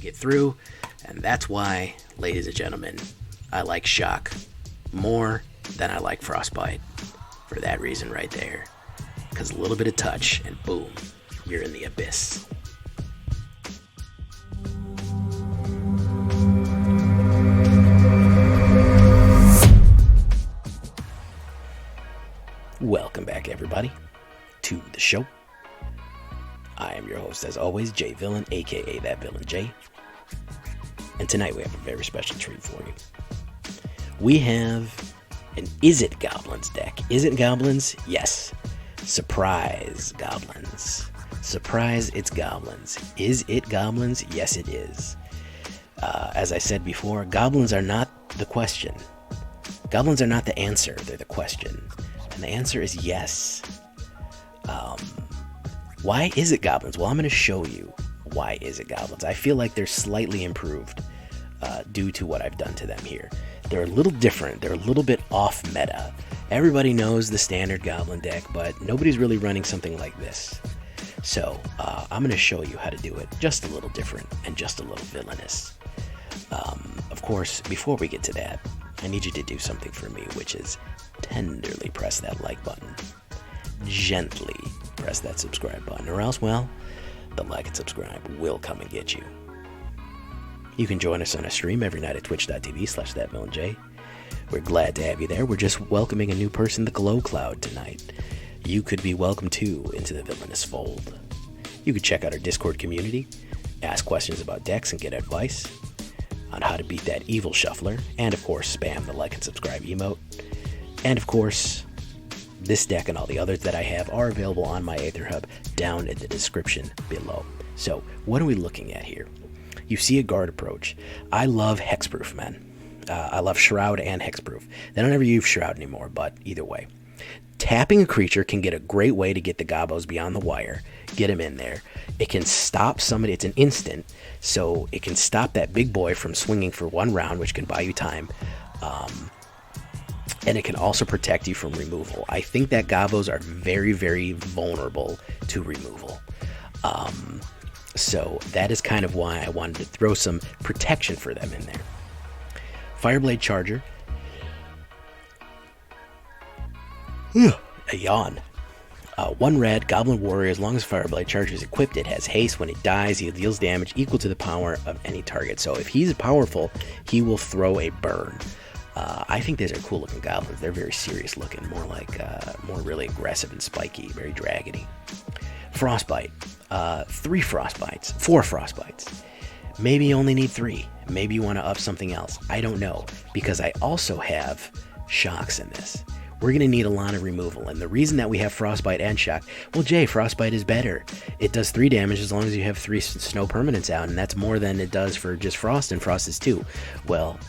get through. And that's why, ladies and gentlemen, I like Shock more than I like Frostbite. For that reason right there. Because a little bit of touch, and boom, you're in the abyss. Welcome back, everybody, to the show. I am your host, as always, Jay Villain, aka That Villain Jay. And tonight we have a very special treat for you. We have an Izzet Goblins deck. Izzet Goblins? Yes. Surprise Goblins. Surprise, it's Goblins. Is it Goblins? Yes, it is. As I said before, Goblins are not the question. Goblins are not the answer, they're the question. And the answer is yes. Why is it Goblins? Well, I'm going to show you why is it Goblins. I feel like they're slightly improved due to what I've done to them here. They're a little different. They're a little bit off meta. Everybody knows the standard Goblin deck, but nobody's really running something like this. So I'm going to show you how to do it just a little different and just a little villainous. Of course, before we get to that, I need you to do something for me, which is tenderly press that like button. Gently press that subscribe button, or else, well, the like and subscribe will come and get you. You can join us on a stream every night at twitch.tv/thatvillainj. We're glad to have you there. We're just welcoming a new person, the Glow Cloud, tonight. You could be welcome too into the villainous fold. You could check out our Discord community, ask questions about decks and get advice on how to beat that evil shuffler, and of course spam the like and subscribe emote. And of course, this deck and all the others that I have are available on my AetherHub down in the description below. So what are we looking at here? You see a guard approach. I love hexproof, man. I love Shroud and hexproof. They don't ever use Shroud anymore, but either way. Tapping a creature can get a great way to get the Gobbos beyond the wire, get him in there. It can stop somebody, it's an instant, so it can stop that big boy from swinging for one round, which can buy you time. And it can also protect you from removal. I think that Gobbos are very, very vulnerable to removal. So that is kind of why I wanted to throw some protection for them in there. Fireblade Charger. A yawn. 1 red, Goblin Warrior. As long as Fireblade Charger is equipped, it has haste. When it dies, he deals damage equal to the power of any target. So if he's powerful, he will throw a burn. I think these are cool looking goblins. They're very serious looking, more like more really aggressive and spiky, very dragony. Frostbite. 4 frostbites. Maybe you only need 3. Maybe you want to up something else. I don't know, because I also have shocks in this. We're going to need a lot of removal, and the reason that we have Frostbite and Shock, well, Jay, Frostbite is better. It does 3 damage as long as you have 3 snow permanents out, and that's more than it does for just Frost, and Frost is 2. Well,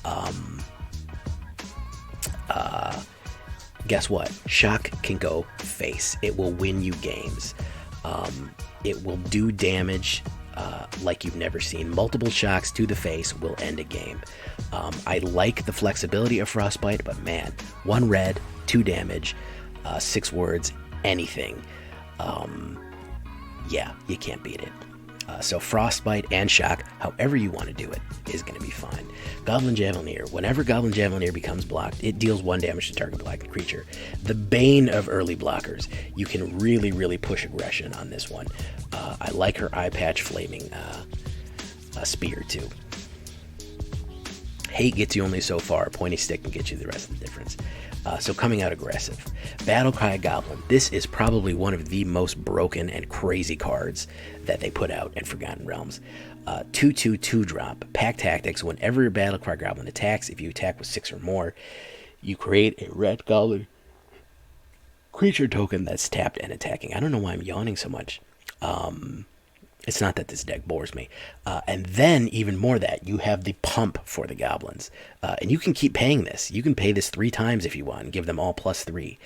guess what? Shock can go face. It will win you games. It will do damage like you've never seen. Multiple shocks to the face will end a game. I like the flexibility of Frostbite, but man, 1 red, 2 damage, 6 words, anything. Yeah, you can't beat it. So Frostbite and Shock, however you want to do it, is going to be fine. Goblin Javelineer. Whenever Goblin Javelineer becomes blocked, it deals 1 damage to target blocked creature. The bane of early blockers. You can really, really push aggression on this one. I like her eye patch flaming spear too. Hate gets you only so far. Pointy stick can get you the rest of the difference. So coming out aggressive. Battle Cry Goblin. This is probably one of the most broken and crazy cards that they put out in Forgotten Realms. 2/2 drop. Pack Tactics. Whenever your Battle Cry Goblin attacks, if you attack with 6 or more, you create a red goblin creature token that's tapped and attacking. I don't know why I'm yawning so much. It's not that this deck bores me. And then, even more that, you have the pump for the goblins. And you can keep paying this. You can pay this 3 times if you want and give them all +3.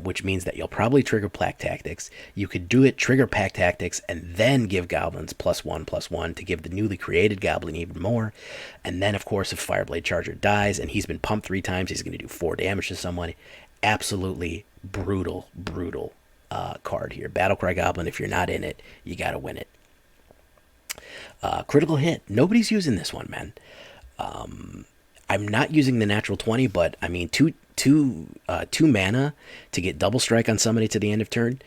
Which means that you'll probably trigger Pack Tactics. You could do it, trigger Pack Tactics, and then give goblins +1/+1 to give the newly created goblin even more. And then, of course, if Fireblade Charger dies and he's been pumped 3 times, he's going to do 4 damage to someone. Absolutely brutal, brutal card here. Battle Cry Goblin, if you're not in it, you got to win it. Critical hit. Nobody's using this one, man. I'm not using the natural 20, but I mean, two mana to get double strike on somebody to the end of turn.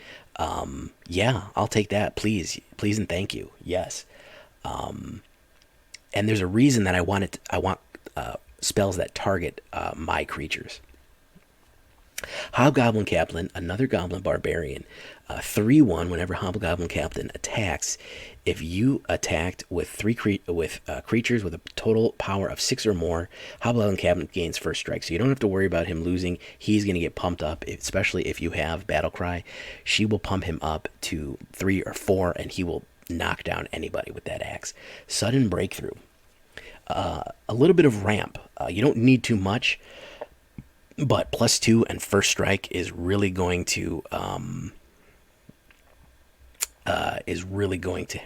Yeah, I'll take that, please, please, and thank you. Yes. And there's a reason that I want spells that target my creatures. Hobgoblin Captain, another Goblin Barbarian, 3/1. Whenever Hobgoblin Captain attacks, if you attacked with creatures with a total power of 6 or more, Hobgoblin Captain gains first strike. So you don't have to worry about him losing. He's going to get pumped up, especially if you have Battle Cry. She will pump him up to 3 or 4, and he will knock down anybody with that axe. Sudden Breakthrough. A little bit of ramp. You don't need too much, but +2 and first strike is really going to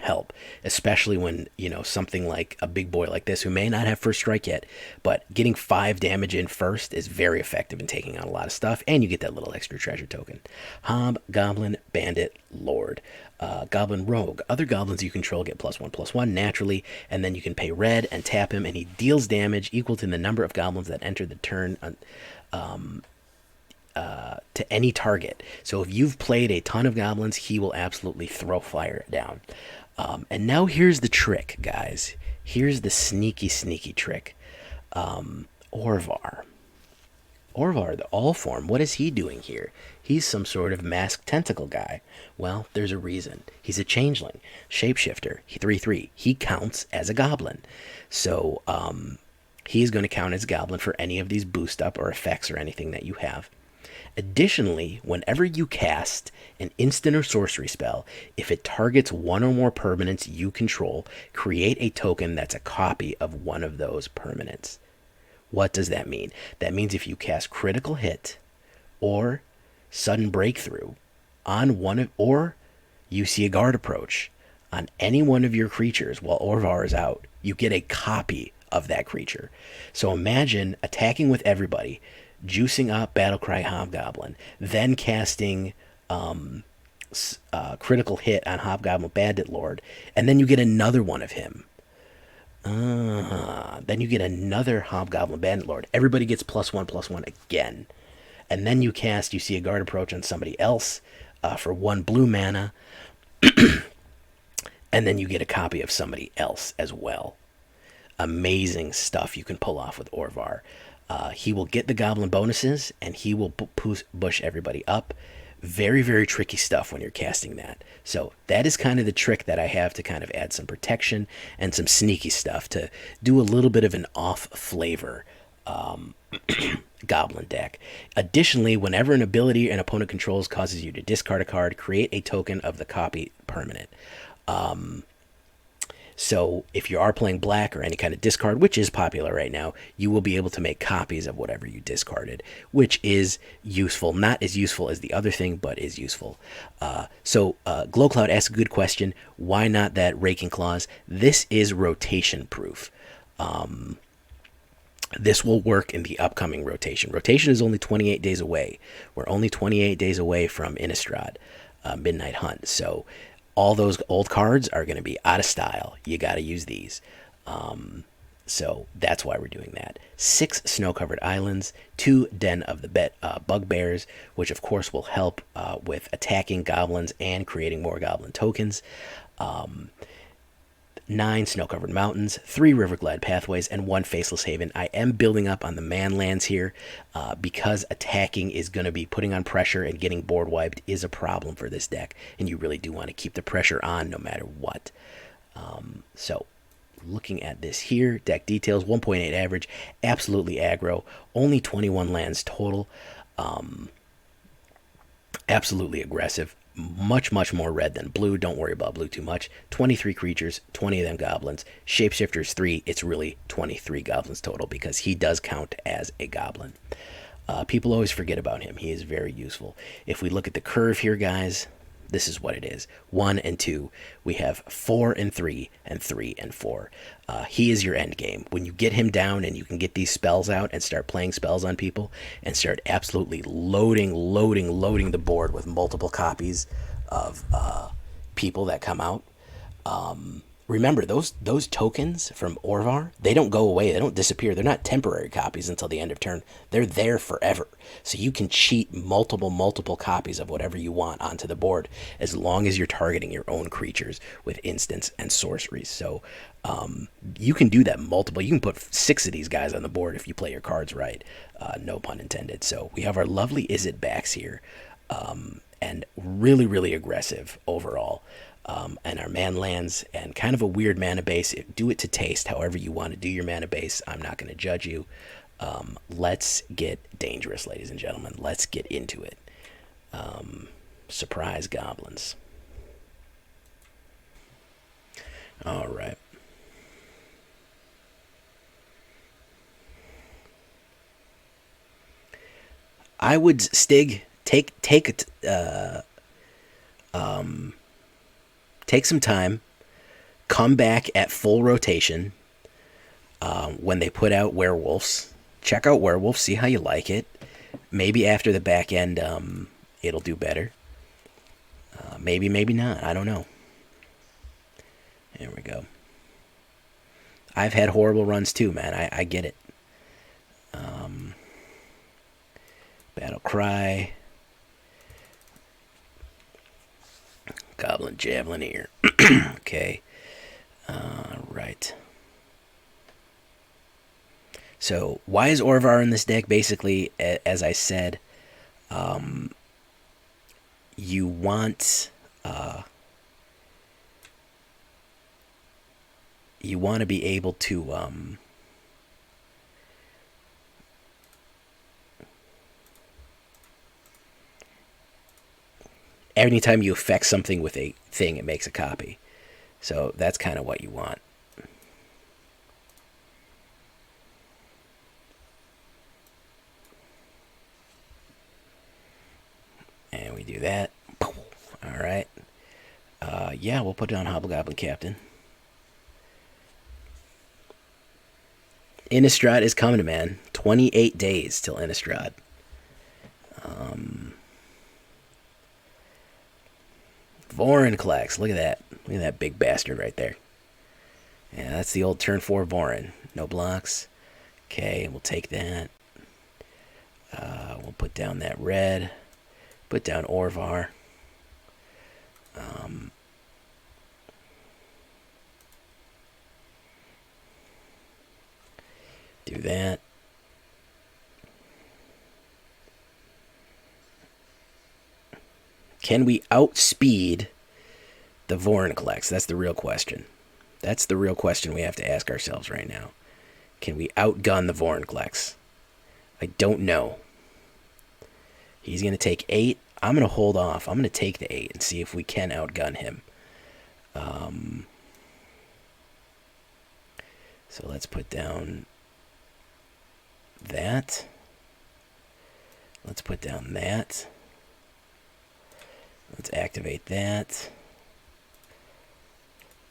help, especially when, something like a big boy like this who may not have first strike yet, but getting 5 damage in first is very effective in taking on a lot of stuff, and you get that little extra treasure token. Hobgoblin Bandit Lord. Goblin Rogue. Other goblins you control get +1/+1 naturally, and then you can pay red and tap him, and he deals damage equal to the number of goblins that enter the turn to any target. So if you've played a ton of goblins, he will absolutely throw fire down. And now here's the trick, guys. Here's the sneaky trick. Orvar. Orvar, the all form, what is he doing here? He's some sort of masked tentacle guy. Well, there's a reason. He's a changeling, shapeshifter, 3/3. He counts as a goblin. So he's going to count as a goblin for any of these boost up or effects or anything that you have. Additionally, whenever you cast an instant or sorcery spell, if it targets one or more permanents you control, create a token that's a copy of one of those permanents. What does that mean? That means if you cast Critical Hit or Sudden Breakthrough on or you see a Guard Approach on any one of your creatures while Orvar is out, you get a copy of that creature. So imagine attacking with everybody, juicing up Battle Cry Hobgoblin, then casting Critical Hit on Hobgoblin Bandit Lord, and then you get another one of him. Then you get another Hobgoblin Bandit Lord. Everybody gets +1/+1 again. And then you see a Guard Approach on somebody else for 1 blue mana. And then you get a copy of somebody else as well. Amazing stuff you can pull off with Orvar. He will get the goblin bonuses, and he will push everybody up. Very, very tricky stuff when you're casting that. So that is kind of the trick that I have to kind of add some protection and some sneaky stuff to do a little bit of an off flavor goblin deck. Additionally, whenever an ability an opponent controls causes you to discard a card, create a token of the copy permanent. So if you are playing black or any kind of discard, which is popular right now, you will be able to make copies of whatever you discarded, which is useful. Not as useful as the other thing, but is useful. Glowcloud asks a good question. Why not that Raking Claws? This is rotation proof. This will work in the upcoming rotation. Rotation is only 28 days away. We're only 28 days away from Innistrad, Midnight Hunt. So all those old cards are going to be out of style. You got to use these. So that's why we're doing that. 6 snow-covered islands, 2 Den of the Bugbears, which of course will help with attacking goblins and creating more goblin tokens. 9 snow-covered mountains, 3 Riverglide Pathways, and 1 Faceless Haven. I am building up on the man lands here because attacking is going to be putting on pressure, and getting board wiped is a problem for this deck, and you really do want to keep the pressure on no matter what. So looking at this here, deck details, 1.8 average, absolutely aggro, only 21 lands total, absolutely aggressive. Much more red than blue. Don't worry about blue too much. 23 creatures, 20 of them goblins. Shapeshifters 3. It's really 23 goblins total because he does count as a goblin. People always forget about him. He is very useful. If we look at the curve here, guys, this is what it is. 1 and 2. We have 4 and 3 and 3 and 4. He is your end game. When you get him down and you can get these spells out and start playing spells on people and start absolutely loading the board with multiple copies of people that come out. remember, those tokens from Orvar, they don't go away. They don't disappear. They're not temporary copies until the end of turn. They're there forever. So you can cheat multiple copies of whatever you want onto the board as long as you're targeting your own creatures with instants and sorceries. So you can do that multiple. You can put 6 of these guys on the board if you play your cards right. No pun intended. So we have our lovely Izzet backs here. And really aggressive overall. And our man lands and kind of a weird mana base. Do it to taste, however you want to do your mana base. I'm not going to judge you. Let's get dangerous, ladies and gentlemen. Let's get into it. Surprise goblins. All right. I would, Stig, take some time, come back at full rotation when they put out werewolves. Check out werewolves, see how you like it. Maybe after the back end, it'll do better. Maybe not. I don't know. There we go. I've had horrible runs too, man. I get it. Battle Cry. Goblin Javelineer. Okay. Right. So, why is Orvar in this deck? Basically, as I said, you want to be able to anytime you affect something with a thing, it makes a copy. So that's kind of what you want. And we do that. All right. Yeah, we'll put down Hobgoblin Captain. Innistrad is coming, man. 28 days till Innistrad. Vorinclex, look at that. Look at that big bastard right there. Yeah, that's the old turn 4 Vorin. No blocks. Okay, we'll take that. We'll put down that red. Put down Orvar. Do that. Can we outspeed the Vorinclex? That's the real question. That's the real question we have to ask ourselves right now. Can we outgun the Vorinclex? I don't know. He's going to take 8. I'm going to hold off. I'm going to take the 8 and see if we can outgun him. So let's put down that. Let's put down that. Let's activate that.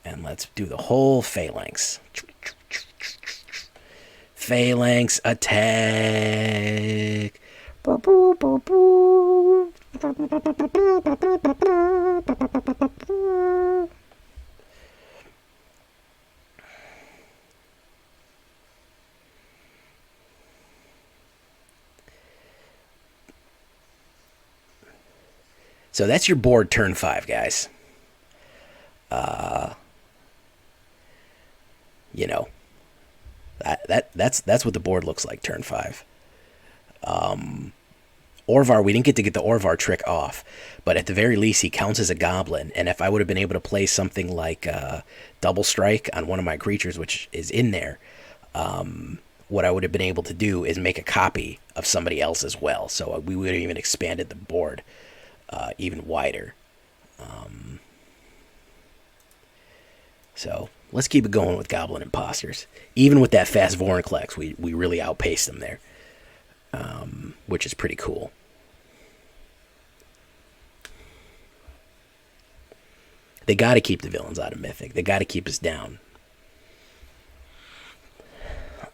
And let's do the whole phalanx. Phalanx attack. So that's your board turn 5, guys. You know, that's what the board looks like turn 5. Orvar, we didn't get the Orvar trick off, but at the very least he counts as a goblin, and if I would have been able to play something like Double Strike on one of my creatures, which is in there, what I would have been able to do is make a copy of somebody else as well, so we would have even expanded the board even wider. So let's keep it going with Goblin Imposters. Even with that fast Vorinclex, we really outpaced them there, which is pretty cool. They got to keep the villains out of Mythic. They got to keep us down.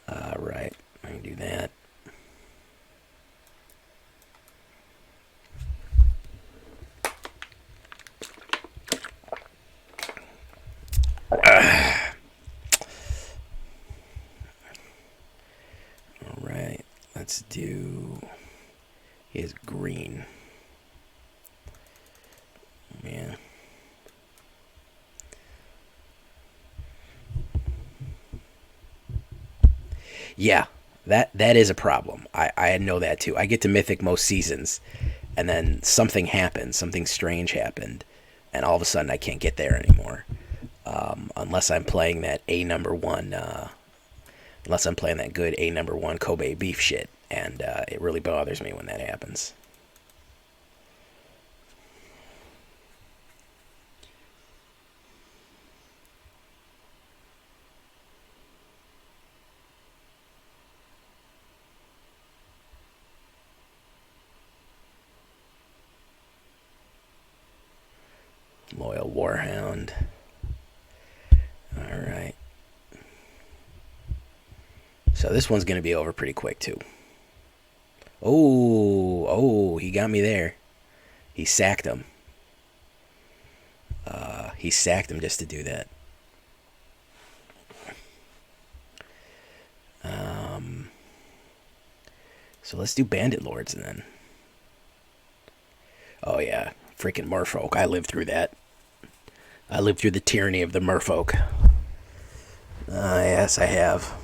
All right, I can do that. Let's do... He is green. Yeah. Yeah, that is a problem. I know that too. I get to Mythic most seasons, and then something happened, something strange happened, and all of a sudden I can't get there anymore. Unless I'm playing that unless I'm playing that good A1 Kobe beef shit, and it really bothers me when that happens. Loyal Warhound. Alright. So this one's going to be over pretty quick, too. Oh, he got me there. He sacked him. He sacked him just to do that. So let's do Bandit Lords then. Oh yeah, freaking merfolk. I lived through that. I lived through the tyranny of the merfolk. Yes, I have.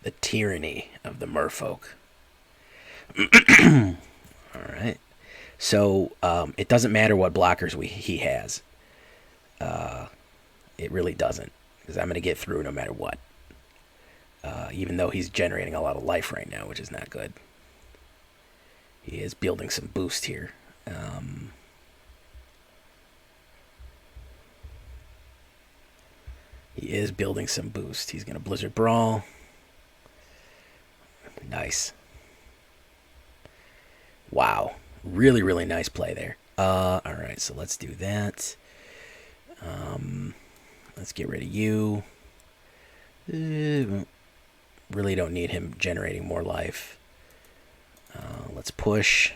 The tyranny of the merfolk. Alright. So, it doesn't matter what blockers he has. It really doesn't. Because I'm going to get through no matter what. Even though he's generating a lot of life right now, which is not good. He is building some boost here. He is building some boost. He's going to Blizzard Brawl. Nice. Wow. Really, really nice play there. Alright, so let's do that. Let's get rid of you. Really don't need him generating more life. Let's push.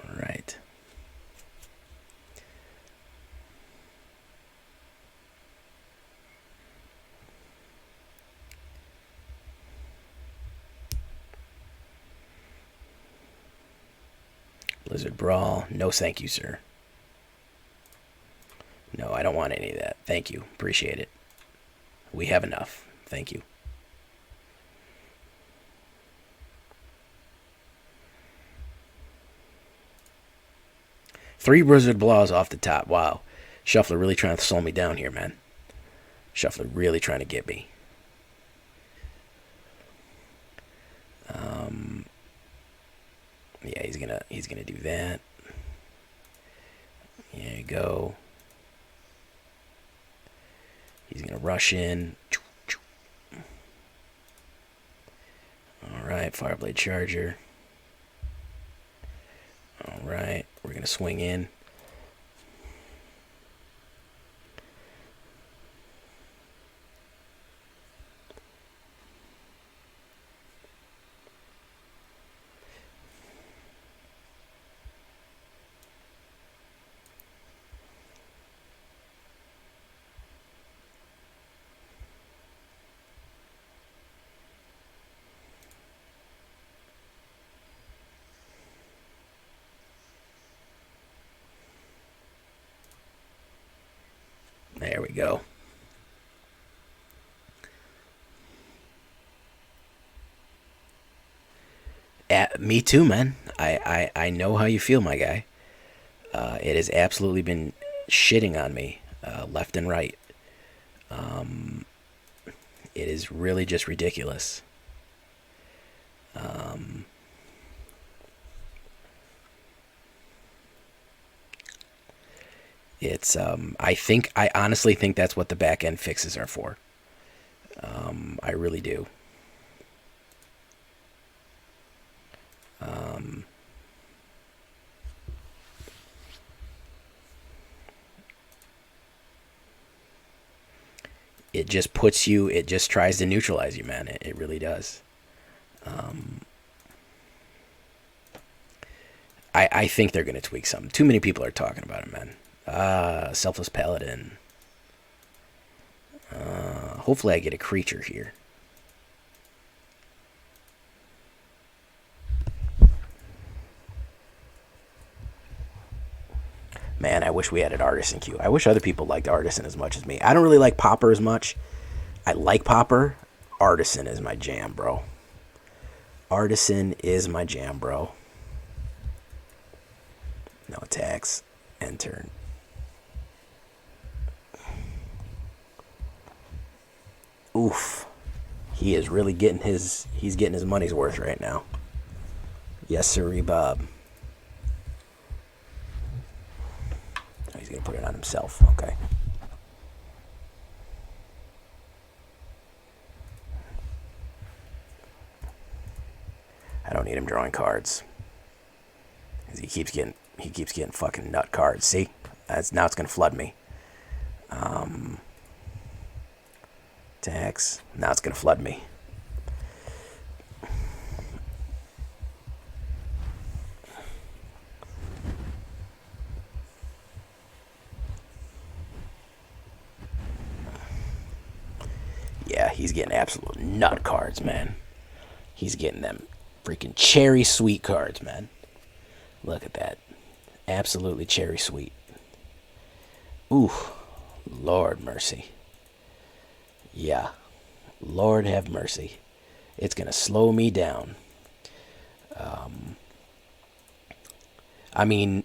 Alright. Blizzard Brawl. No thank you, sir. No, I don't want any of that. Thank you. Appreciate it. We have enough. Thank you. Three Blizzard Blaws off the top. Wow. Shuffler really trying to slow me down here, man. Shuffler really trying to get me. Yeah, he's gonna do that. There you go. He's gonna rush in. Alright, Fireblade Charger. Alright, we're gonna swing in. There we go. Me too, man. I know how you feel, my guy. It has absolutely been shitting on me, left and right. It is really just ridiculous. It's I honestly think that's what the back end fixes are for. I really do. it just puts you, it just tries to neutralize you, man. It really does. I think they're going to tweak something. Too many people are talking about it, man. Selfless Paladin. Hopefully I get a creature here. Man, I wish we had an Artisan queue. I wish other people liked Artisan as much as me. I don't really like Pauper as much. I like Pauper. Artisan is my jam, bro. Artisan is my jam, bro. No attacks. End turn. Oof. He is really getting his money's worth right now. Yes, sirree, Bob. Oh, he's gonna put it on himself. Okay. I don't need him drawing cards. He keeps getting fucking nut cards. See? Now it's gonna flood me. Attacks. Now it's gonna flood me. Yeah, he's getting absolute nut cards, man. He's getting them freaking cherry sweet cards, man. Look at that. Absolutely cherry sweet. Ooh, Lord mercy. Yeah, Lord have mercy. It's going to slow me down. I mean,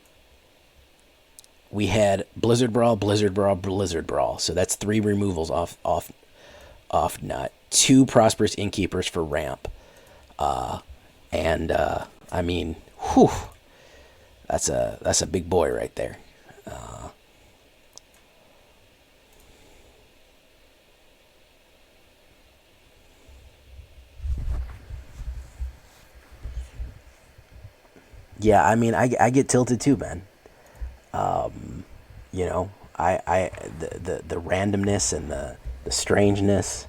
we had Blizzard Brawl, Blizzard Brawl, Blizzard Brawl. So that's 3 removals off nut. 2 Prosperous Innkeepers for ramp. I mean, whew. That's a big boy right there. Yeah, I mean, I get tilted too, man. You know, the randomness and the strangeness.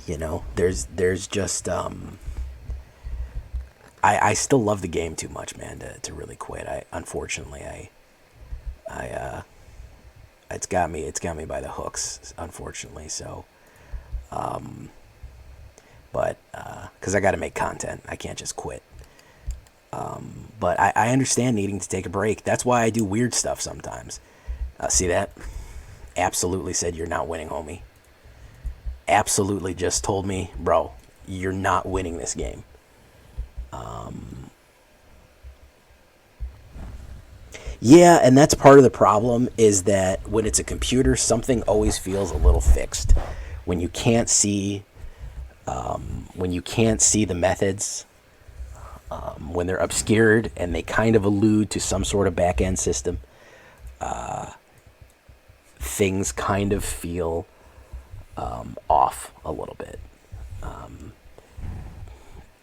You know, there's just I still love the game too much, man, to really quit. Unfortunately it's got me by the hooks, unfortunately. So, but because I got to make content, I can't just quit. But I understand needing to take a break. That's why I do weird stuff sometimes. See that? Absolutely said you're not winning, homie. Absolutely just told me, bro, you're not winning this game. Yeah, and that's part of the problem is that when it's a computer, something always feels a little fixed. When you can't see, the methods, when they're obscured and they kind of allude to some sort of back-end system, things kind of feel off a little bit.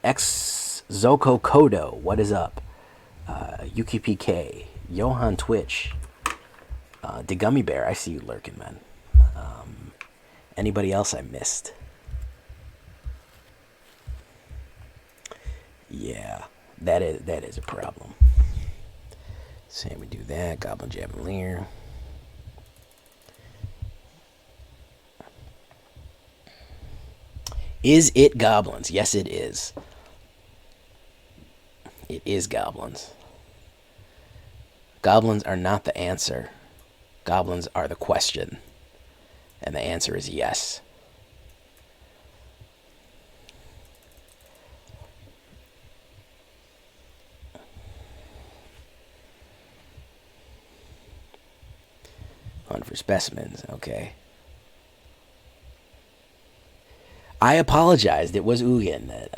X Zoko Kodo, what is up? Yuki PK, Johan Twitch, the Gummy Bear, I see you lurking, man. Anybody else I missed? Yeah, that is a problem. So we do that. Goblin Javelineer. Is it goblins? Yes, it is. It is goblins. Goblins are not the answer. Goblins are the question. And the answer is yes. Hunt for specimens, okay. I apologized. It was Ugin that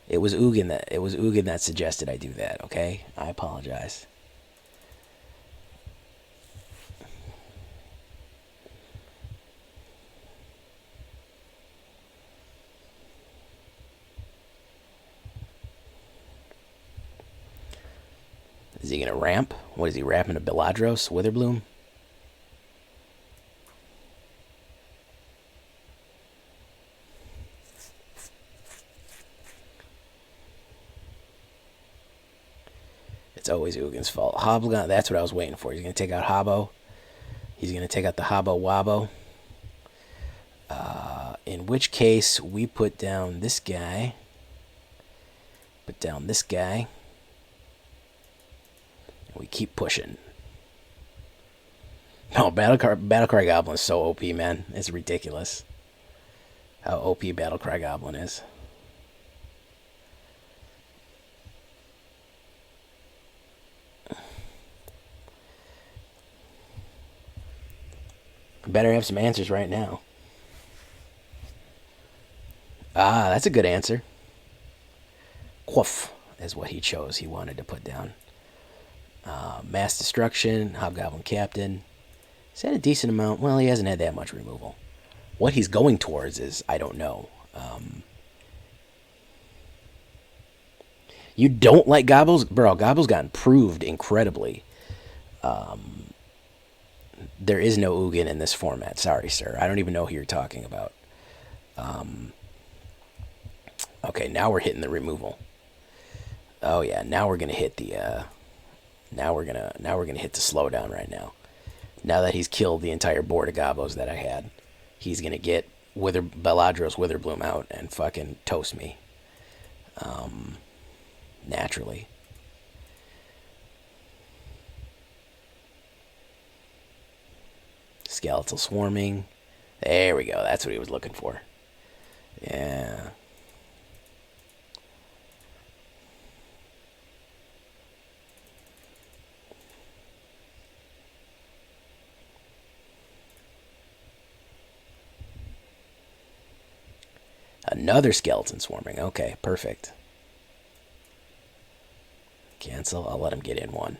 it was Ugin that suggested I do that, okay? I apologize. Is he going to ramp? What is he rapping? A Beladros? Witherbloom? It's always Ugin's fault. Hobgoblin, that's what I was waiting for. He's going to take out Hobbo. He's going to take out the Hobbo Wobbo. In which case, we put down this guy. Put down this guy. And we keep pushing. No, Battle Cry Goblin is so OP, man. It's ridiculous how OP Battle Cry Goblin is. Better have some answers right now. Ah, that's a good answer. Quoof is what he chose. He wanted to put down. Mass Destruction, Hobgoblin Captain. He's had a decent amount. Well, he hasn't had that much removal. What he's going towards is, I don't know. You don't like Gobbles? Bro, Gobbles got improved incredibly. There is no Ugin in this format. Sorry, sir. I don't even know who you're talking about. Okay, now we're hitting the removal. Oh yeah, now we're gonna hit the. Now we're gonna hit the slowdown right now. Now that he's killed the entire board of Gobos that I had, he's gonna get Beladros Witherbloom out and fucking toast me. Naturally. Skeletal Swarming. There we go. That's what he was looking for. Yeah. Another Skeleton Swarming. Okay, perfect. Cancel. I'll let him get in one.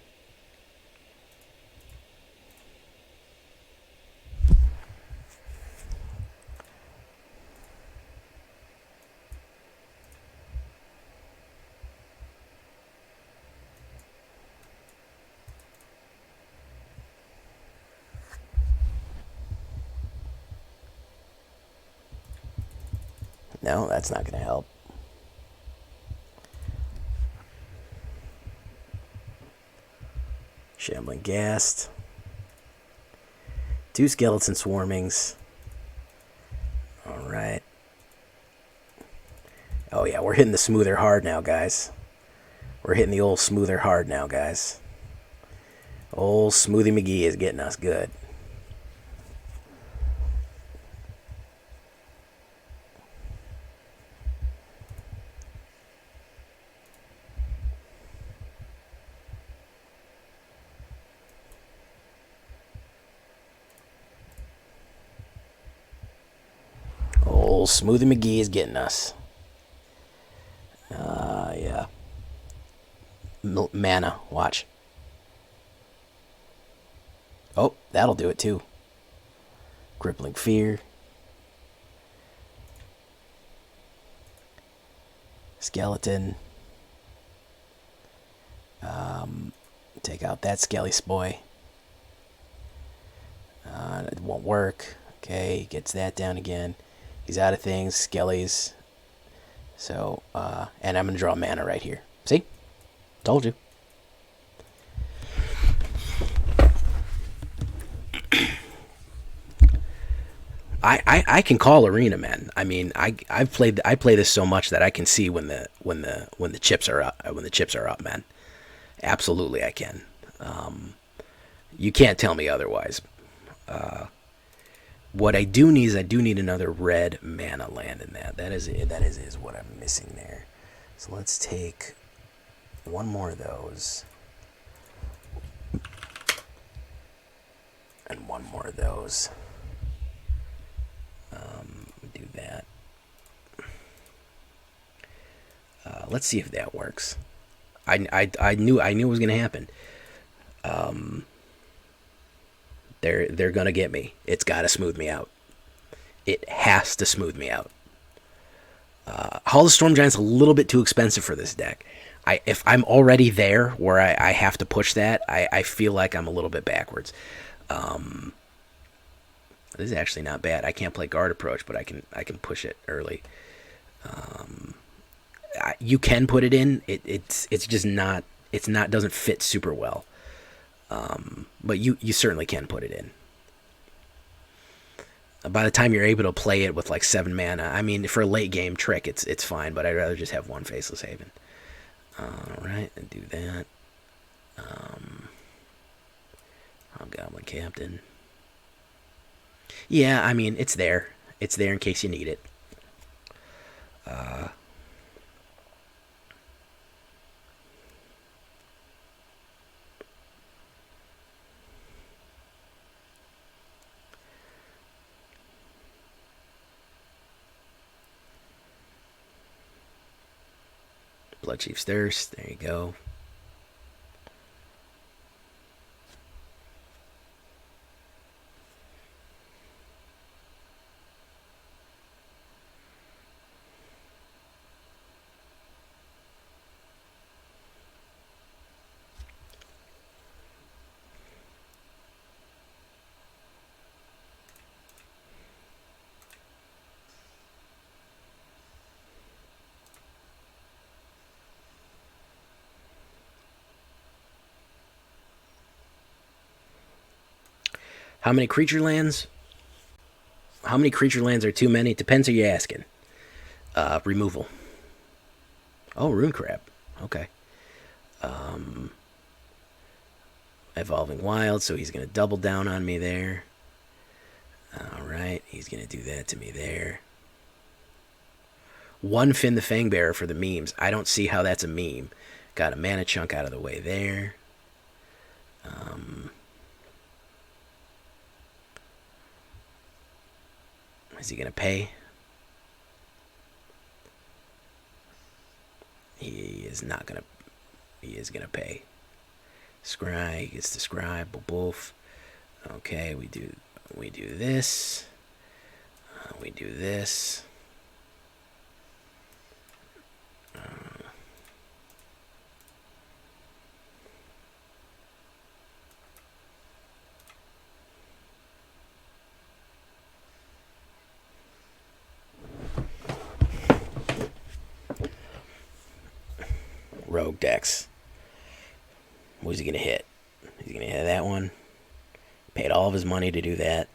No, that's not going to help. Shambling Ghast. 2 Skeleton Swarmings. Alright. Oh yeah, we're hitting the smoother hard now, guys. We're hitting the old smoother hard now, guys. Old Smoothie McGee is getting us good. Smoothie McGee is getting us. Yeah. Mana, watch. Oh, that'll do it too. Crippling Fear. Skeleton. Take out that Skelly Spoy. It won't work. Okay, gets that down again. He's out of things, Skellies. So, and I'm going to draw mana right here. See? Told you. I can call Arena, man. I mean, I play this so much that I can see when the chips are up, man. Absolutely, I can. You can't tell me otherwise. What I do need is another red mana land in that. That is what I'm missing there. So let's take one more of those. And one more of those. Do that. Let's see if that works. I knew it was gonna happen. They're gonna get me. It's gotta smooth me out. It has to smooth me out. Hall of Storm Giant's a little bit too expensive for this deck. if I'm already there where I have to push that, I feel like I'm a little bit backwards. This is actually not bad. I can't play guard approach, but I can push it early. You can put it in. It's just not, doesn't fit super well. But you certainly can put it in. By the time you're able to play it with like 7 mana, I mean, for a late game trick, it's fine. But I'd rather just have one Faceless Haven. All right, and do that. Hobgoblin Captain. Yeah, I mean, it's there. It's there in case you need it. Bloodchief's Thirst. There you go. How many creature lands? How many creature lands are too many? Depends who you're asking. Removal. Oh, Rune Crab. Okay. Evolving Wild, so he's going to double down on me there. Alright, he's going to do that to me there. One Finn the Fangbearer for the memes. I don't see how that's a meme. Got a mana chunk out of the way there. Is he going to pay? He is not going to. He is going to pay. Scry gets to scribe. Boof. Okay, we do this. We do this. Rogue decks. Who's he going to hit? He's going to hit that one. Paid all of his money to do that.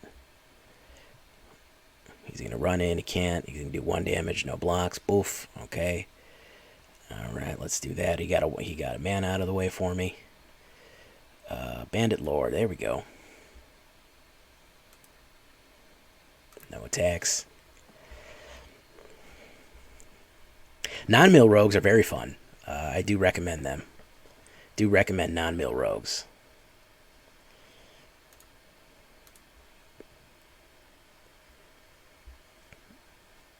He's going to run in. He can't. He's going to do 1 damage. No blocks. Boof. Okay. Alright, let's do that. He got a man out of the way for me. Bandit Lord. There we go. No attacks. Non-mill rogues are very fun. I do recommend them. Do recommend non-mill rogues.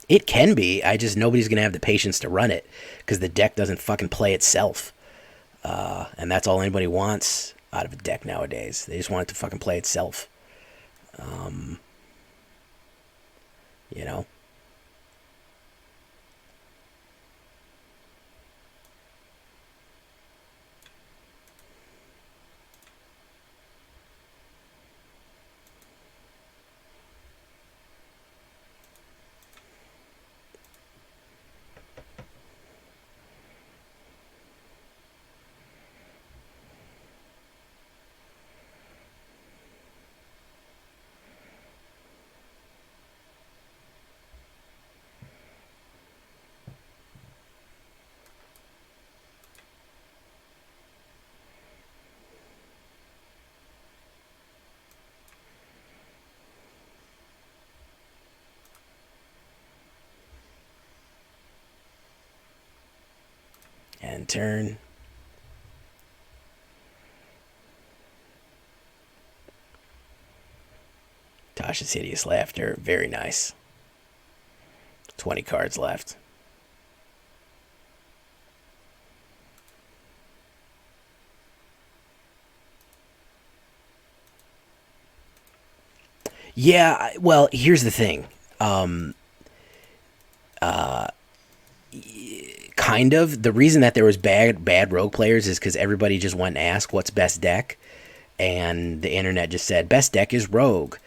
It can be. I just, nobody's going to have the patience to run it because the deck doesn't fucking play itself. And that's all anybody wants out of a deck nowadays. They just want it to fucking play itself. You know? And turn. Tasha's Hideous Laughter. Very nice. 20 cards left. Yeah, well, here's the thing. kind of. The reason that there was bad rogue players is because everybody just went and asked what's best deck, and the internet just said best deck is rogue,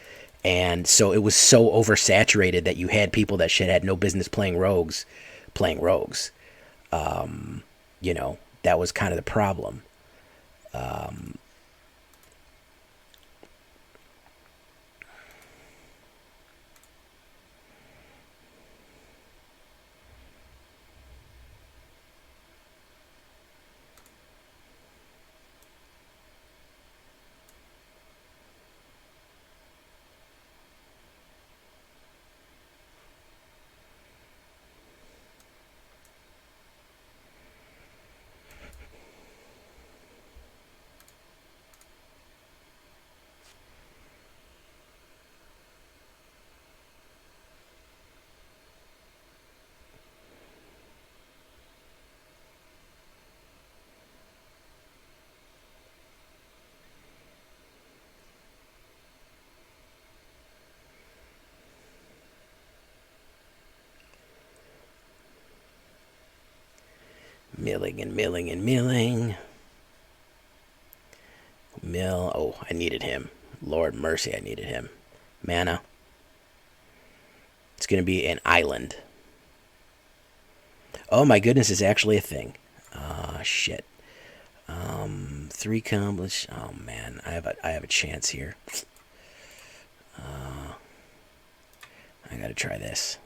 and so it was so oversaturated that you had people that shit had no business playing rogues. You know, that was kind of the problem. Milling and milling and milling. Mill. Oh, I needed him. Lord mercy, I needed him. Mana. It's going to be an island. Oh my goodness, it's actually a thing. Shit. 3 combos. Oh man, I have a chance here. I gotta try this.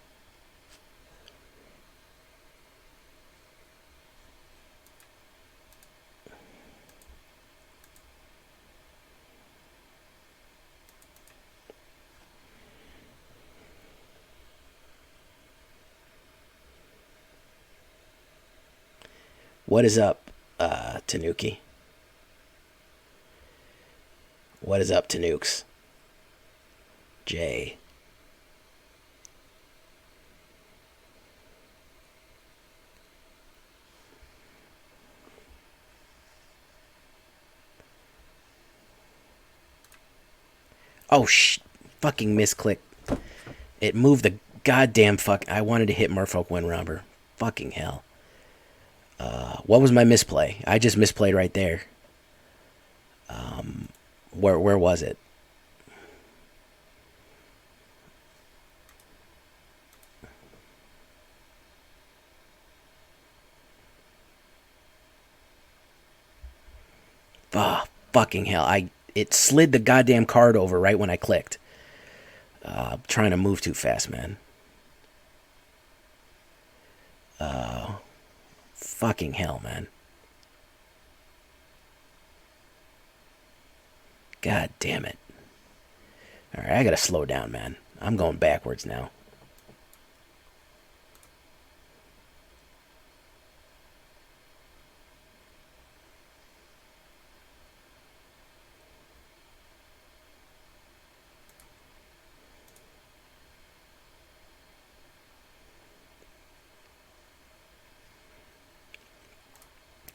What is up, Tanuki? What is up, Tanukes? Jay. Oh, fucking misclick. It moved the goddamn fuck. I wanted to hit Merfolk Windrobber. Fucking hell. What was my misplay? I just misplayed right there. Where was it? Ah, fucking hell. It slid the goddamn card over right when I clicked. Trying to move too fast, man. Fucking hell, man. God damn it. Alright, I gotta slow down, man. I'm going backwards now.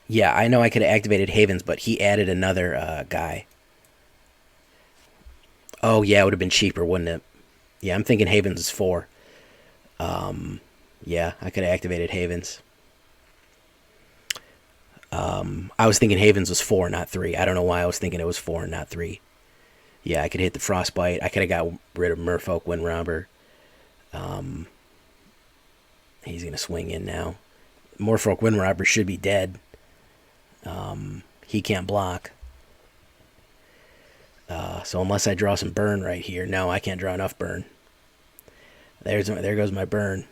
Yeah, I know I could have activated Havens, but he added another guy. Oh, yeah, it would have been cheaper, wouldn't it? Yeah, I'm thinking Havens is 4. Yeah, I could have activated Havens. I was thinking Havens was 4, not 3. I don't know why I was thinking it was 4 and not 3. Yeah, I could hit the Frostbite. I could have got rid of Merfolk Windrobber. He's going to swing in now. Merfolk Windrobber should be dead. He can't block. So unless I draw some burn right here. No, I can't draw enough burn. There goes my burn.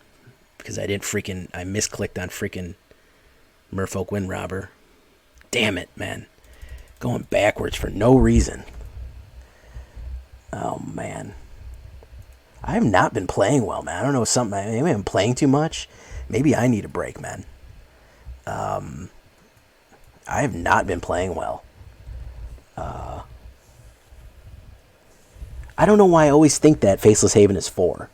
Because I misclicked on freaking Merfolk Windrobber. Damn it, man. Going backwards for no reason. Oh, man. I have not been playing well, man. I don't know, something. Maybe I'm playing too much. Maybe I need a break, man. I have not been playing well. I don't know why I always think that Faceless Haven is 4.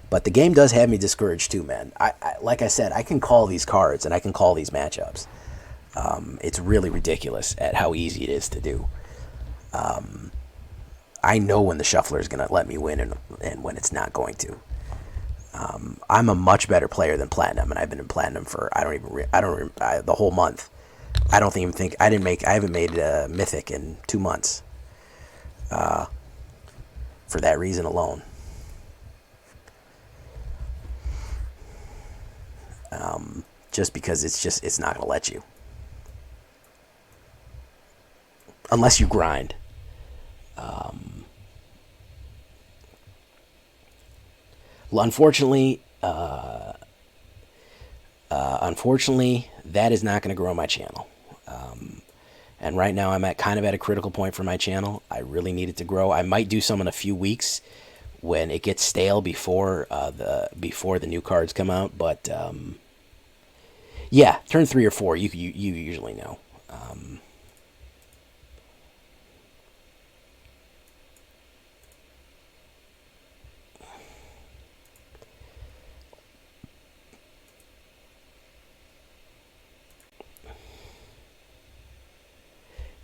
But the game does have me discouraged too, man. Like I said, I can call these cards and I can call these matchups. It's really ridiculous at how easy it is to do. I know when the shuffler is going to let me win and when it's not going to. I'm a much better player than Platinum, and I've been in Platinum for the whole month. I haven't made a Mythic in 2 months. For that reason alone. Just because it's not going to let you. Unless you grind. Unfortunately, that is not going to grow my channel. And right now I'm kind of at a critical point for my channel. I really need it to grow. I might do some in a few weeks when it gets stale before the new cards come out. But yeah, turn 3 or 4, you usually know.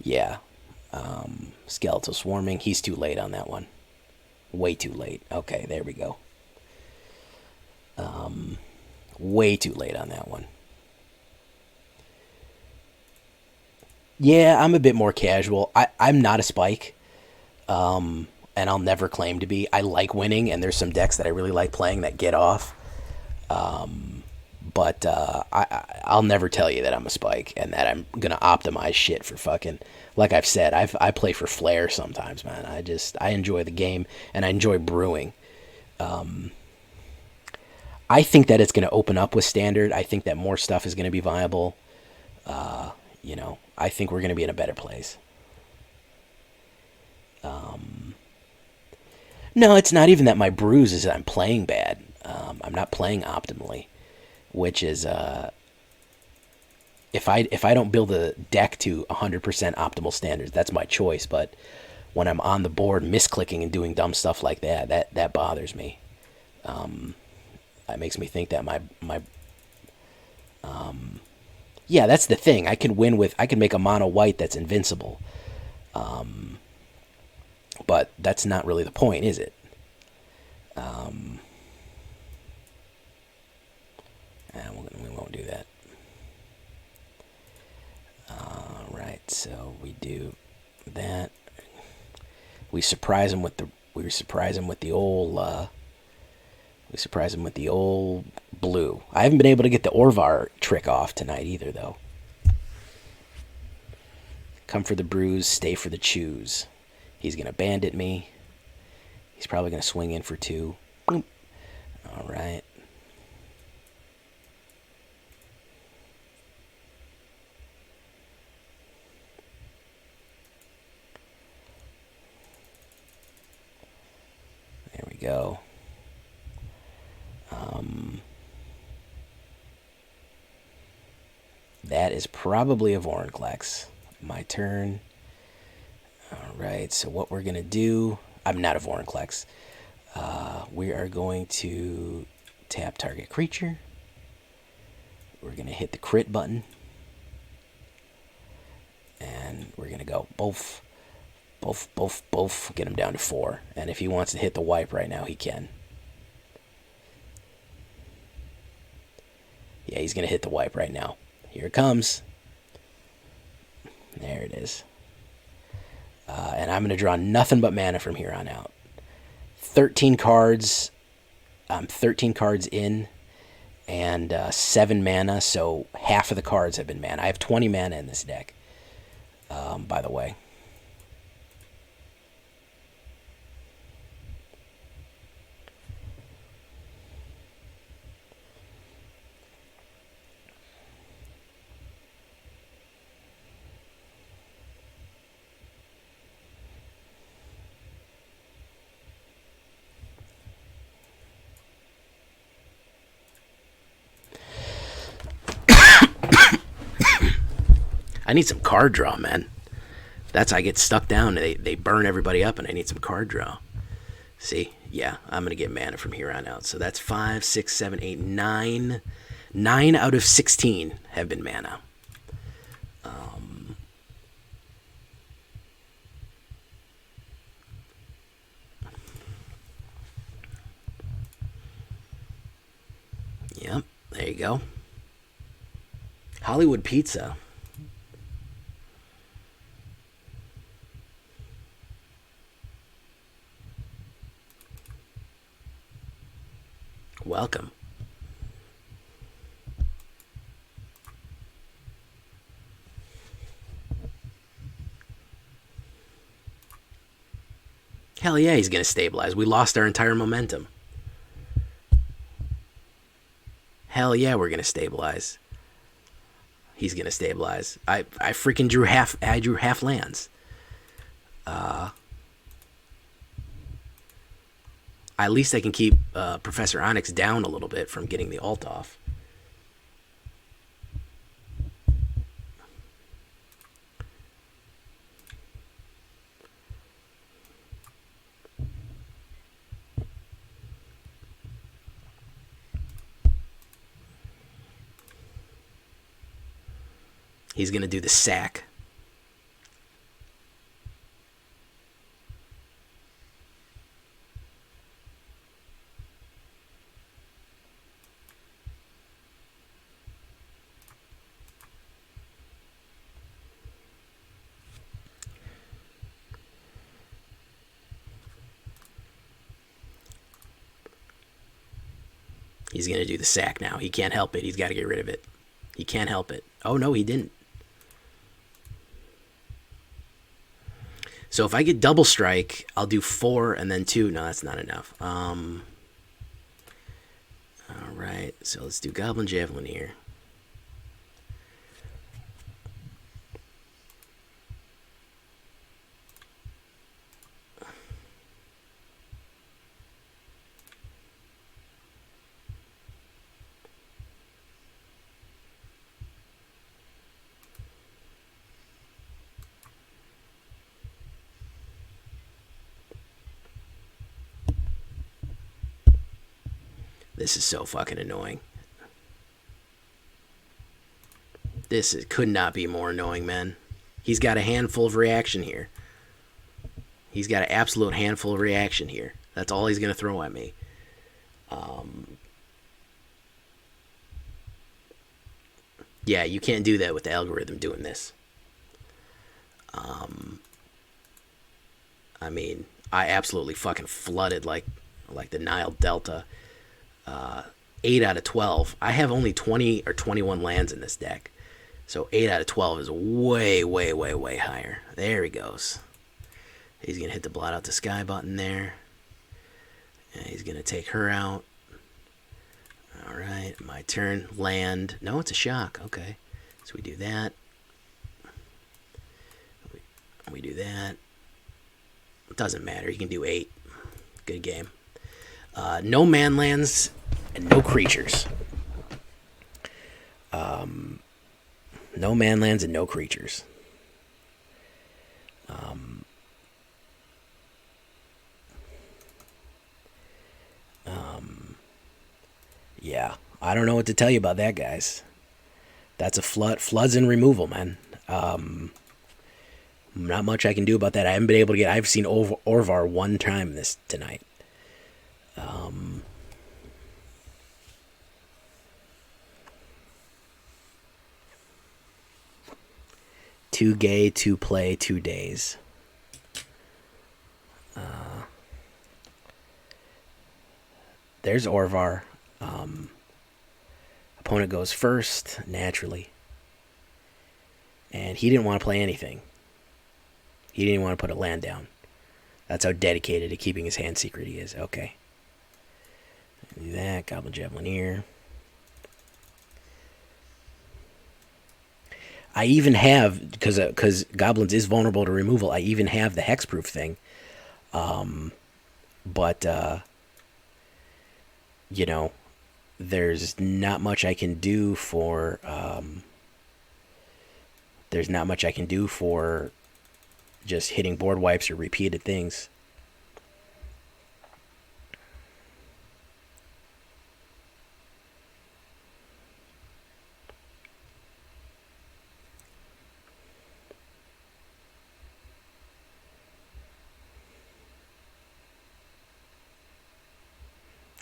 Yeah. Skeletal Swarming. He's too late on that one. Way too late. Okay, there we go. Way too late on that one. Yeah, I'm a bit more casual. I'm not a spike. And I'll never claim to be. I like winning, and there's some decks that I really like playing that get off. But I'll never tell you that I'm a spike and that I'm gonna optimize shit for fucking. Like I've said, I play for flair sometimes, man. I enjoy the game and I enjoy brewing. I think that it's gonna open up with standard. I think that more stuff is gonna be viable. I think we're gonna be in a better place. No, it's not even that my brews is that I'm playing bad. I'm not playing optimally. Which is if I don't build a deck to 100% optimal standards, that's my choice. But when I'm on the board misclicking and doing dumb stuff like that bothers me. That makes me think that yeah, that's the thing. I can make a mono white that's invincible. But that's not really the point, is it? We won't do that. Alright, so we do that. We surprise him with the old blue. I haven't been able to get the Orvar trick off tonight either, though. Come for the bruise, stay for the choose. He's gonna bandit me. He's probably gonna swing in for 2. Boom. Alright. There we go. That is probably a Vorinclex. My turn. Alright, so what we're going to do... I'm not a Vorinclex. We are going to tap target creature. We're going to hit the crit button. And we're going to go both. Get him down to 4. And if he wants to hit the wipe right now, he can. Yeah, he's going to hit the wipe right now. Here it comes. There it is. And I'm going to draw nothing but mana from here on out. 13 cards. I'm 13 cards in. And 7 mana, so half of the cards have been mana. I have 20 mana in this deck, by the way. I need some card draw, man. That's how I get stuck down. They burn everybody up, and I need some card draw. See? Yeah, I'm going to get mana from here on out. So that's 5, 6, 7, 8, 9. 9 out of 16 have been mana. Yep, there you go. Hollywood Pizza. Welcome. Hell yeah, he's going to stabilize. We lost our entire momentum. Hell yeah, we're going to stabilize. He's going to stabilize. I freaking drew half. I drew half lands. At least I can keep Professor Onyx down a little bit from getting the ult off. He's going to do the sack. He's going to do the sack now. He can't help it. He's got to get rid of it. He can't help it. Oh, no, he didn't. So if I get double strike, I'll do 4 and then 2. No, that's not enough. All right, so let's do Goblin Javelineer. This is so fucking annoying. Could not be more annoying, man. He's got a handful of reaction here. He's got an absolute handful of reaction here. That's all he's going to throw at me. Yeah, you can't do that with the algorithm doing this. I mean, I absolutely fucking flooded like the Nile Delta. 8 out of 12. I have only 20 or 21 lands in this deck. So 8 out of 12 is way, way, way, way higher. There he goes. He's going to hit the blot out the sky button there. And he's going to take her out. All right, my turn. Land. No, it's a shock. Okay. So we do that. We do that. It doesn't matter. You can do 8. Good game. No man lands and no creatures. No man lands and no creatures. Yeah, I don't know what to tell you about that, guys. That's a floods and removal, man. Not much I can do about that. I haven't been able to get. I've seen Orvar one time tonight. Too gay to play 2 days. There's Orvar. Opponent goes first, naturally. And he didn't want to play anything. He didn't want to put a land down. That's how dedicated to keeping his hand secret he is. Okay. Do that. Goblin Javelineer. I even have, because Goblins is vulnerable to removal, I even have the hexproof thing. But you know, there's not much I can do for, just hitting board wipes or repeated things.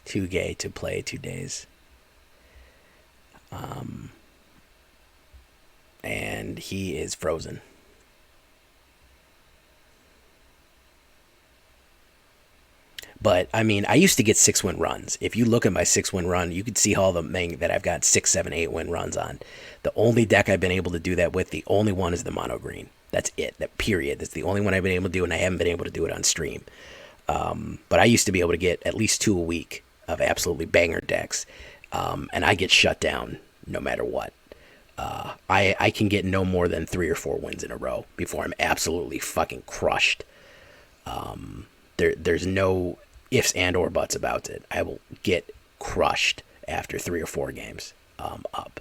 Too gay to play 2 days. And he is frozen. But I mean, I used to get 6-win runs. If you look at my 6-win run, you could see all the that I've got 6, 7, 8-win runs on. The only deck I've been able to do that with, the only one is the mono green. That's it. That period. That's the only one I've been able to do, and I haven't been able to do it on stream. But I used to be able to get at least 2 a week of absolutely banger decks, and I get shut down no matter what. I can get no more than 3 or 4 wins in a row before I'm absolutely fucking crushed. There's no ifs and or buts about it. I will get crushed after 3 or 4 games up.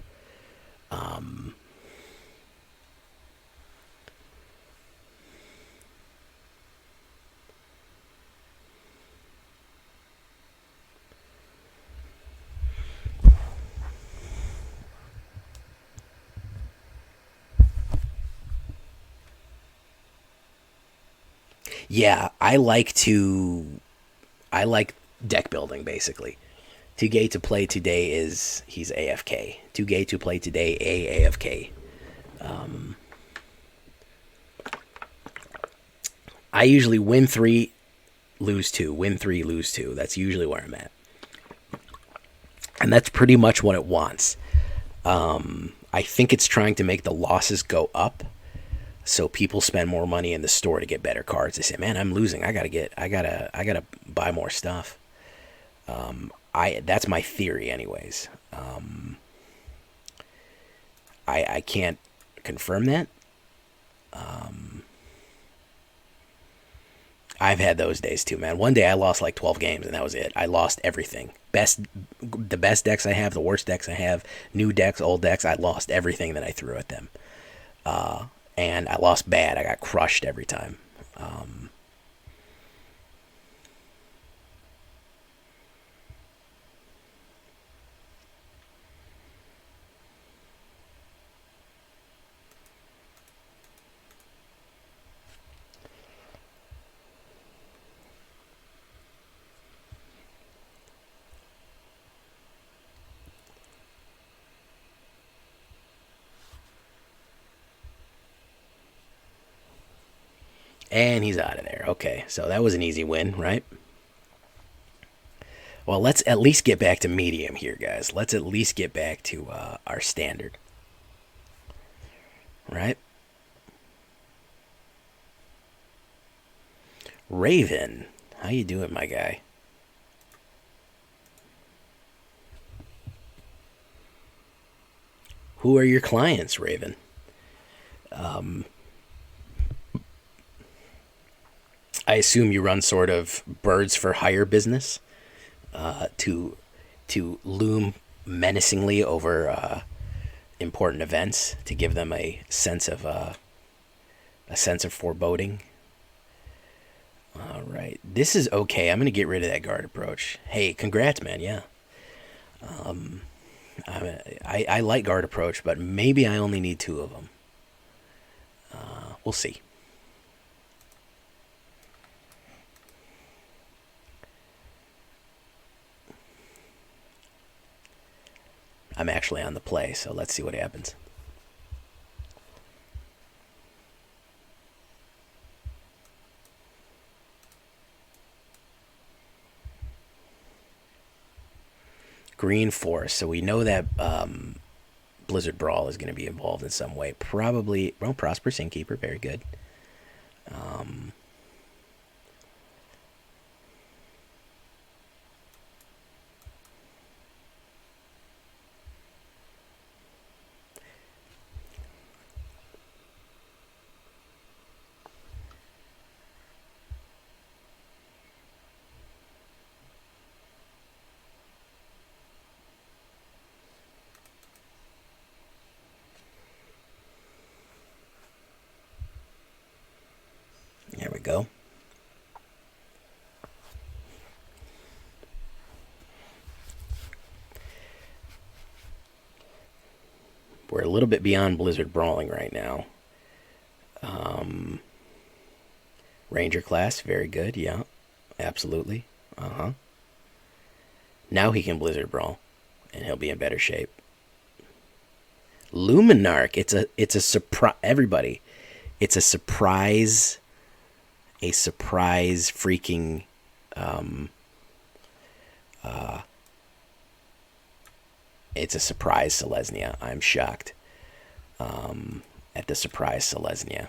Yeah, I like deck building basically. Too gay to play today is he's AFK. Too gay to play today AFK. I usually win 3, lose 2, win 3, lose 2. That's usually where I'm at, and that's pretty much what it wants. I think it's trying to make the losses go up, so people spend more money in the store to get better cards. They say, "Man, I'm losing. I gotta buy more stuff." That's my theory, anyways. I can't confirm that. I've had those days too, man. One day I lost like 12 games, and that was it. I lost everything. The best decks I have, the worst decks I have, new decks, old decks. I lost everything that I threw at them. And I lost bad. I got crushed every time. And he's out of there. Okay, so that was an easy win, right? Well, let's at least get back to medium here, guys. Let's at least get back to our standard, right? Raven, how you doing, my guy? Who are your clients, Raven? I assume you run sort of birds for hire business to loom menacingly over important events to give them a sense of foreboding. All right, this is okay. I'm gonna get rid of that guard approach. Hey, congrats, man. Yeah, I like guard approach, but maybe I only need 2 of them. We'll see. I'm actually on the play, so let's see what happens. Green Forest, so we know that Blizzard Brawl is going to be involved in some way. Probably, well, Prosperous Innkeeper, very good. There we go. We're a little bit beyond Blizzard Brawling right now. Ranger class, very good. Yeah, absolutely. Now he can Blizzard Brawl, and he'll be in better shape. Luminarch. It's a surprise. Everybody, it's a surprise. A surprise freaking. It's a surprise Selesnya. I'm shocked at the surprise Selesnya.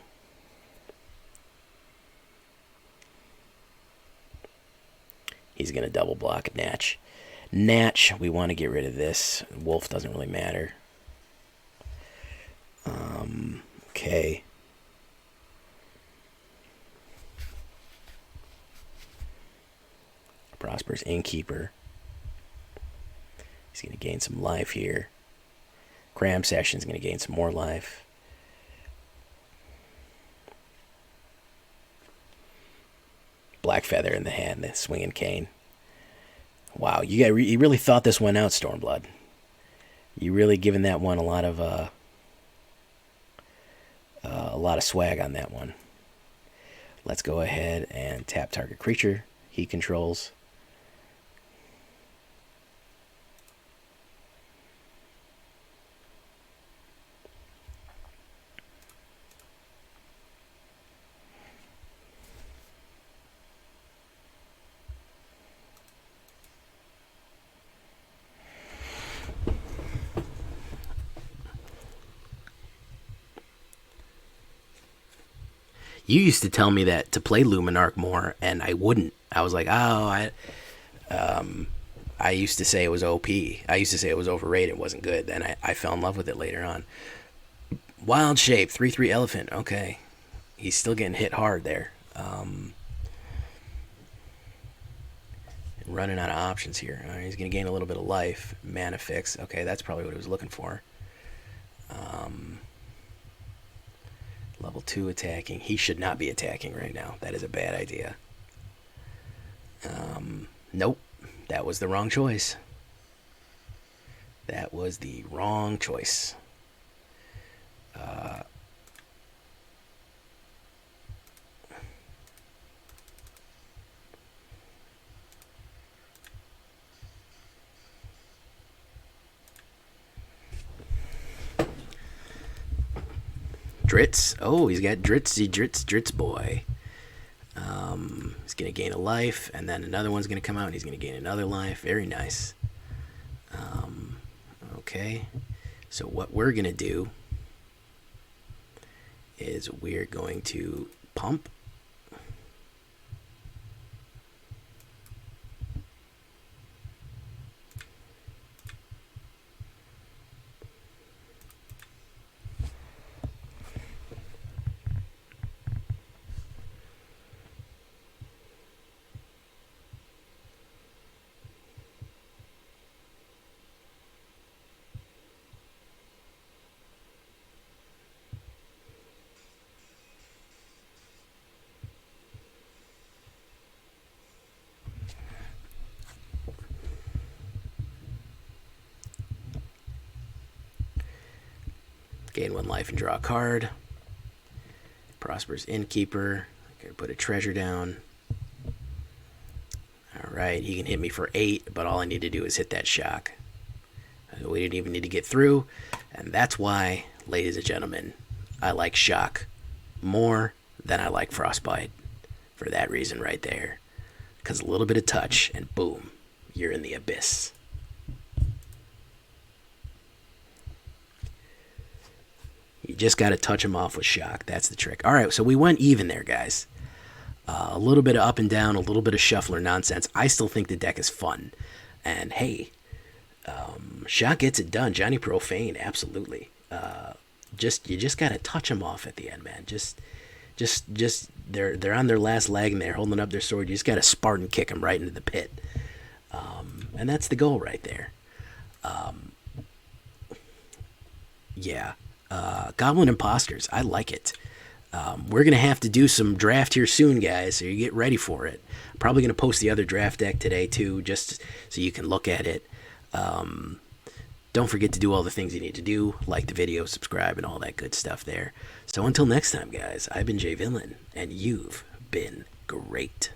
He's going to double block Natch. Natch, we want to get rid of this. Wolf doesn't really matter. Okay. Prosperous Innkeeper. He's going to gain some life here. Cram Session's going to gain some more life. Black Feather in the hand, the swinging cane. Wow, you really thought this one out, Stormblood. You really given that one a lot of swag on that one. Let's go ahead and tap target creature he controls. You used to tell me that to play Luminarch more, and I wouldn't. I was like, I used to say it was OP. I used to say it was overrated. It wasn't good. Then I fell in love with it later on. Wild Shape, 3/3 Elephant. Okay. He's still getting hit hard there. Running out of options here. All right, he's going to gain a little bit of life. Mana Fix. Okay, that's probably what he was looking for. Level 2 attacking. He should not be attacking right now. That is a bad idea. Nope. That was the wrong choice. That was the wrong choice. Dritz. Oh, he's got Dritz boy. He's going to gain a life, and then another one's going to come out, and he's going to gain another life. Very nice. Okay. So what we're going to do is we're going to pump. Gain 1 life and draw a card. Prosperous Innkeeper. Gonna put a treasure down. Alright, he can hit me for 8, but all I need to do is hit that shock. We didn't even need to get through, and that's why, ladies and gentlemen, I like shock more than I like frostbite. For that reason right there. Because a little bit of touch, and boom, you're in the abyss. You just got to touch them off with shock. That's the trick. All right, so we went even there, guys. A little bit of up and down, a little bit of shuffler nonsense. I still think the deck is fun. And, hey, shock gets it done. Johnny Profane, absolutely. You just got to touch them off at the end, man. Just they're on their last leg and they're holding up their sword. You just got to Spartan kick them right into the pit. And that's the goal right there. Yeah. Goblin Imposters, I like it. We're going to have to do some draft here soon, guys, so you get ready for it. I'm probably going to post the other draft deck today, too, just so you can look at it. Don't forget to do all the things you need to do, like the video, subscribe, and all that good stuff there. So until next time, guys, I've been Jay Villain, and you've been great.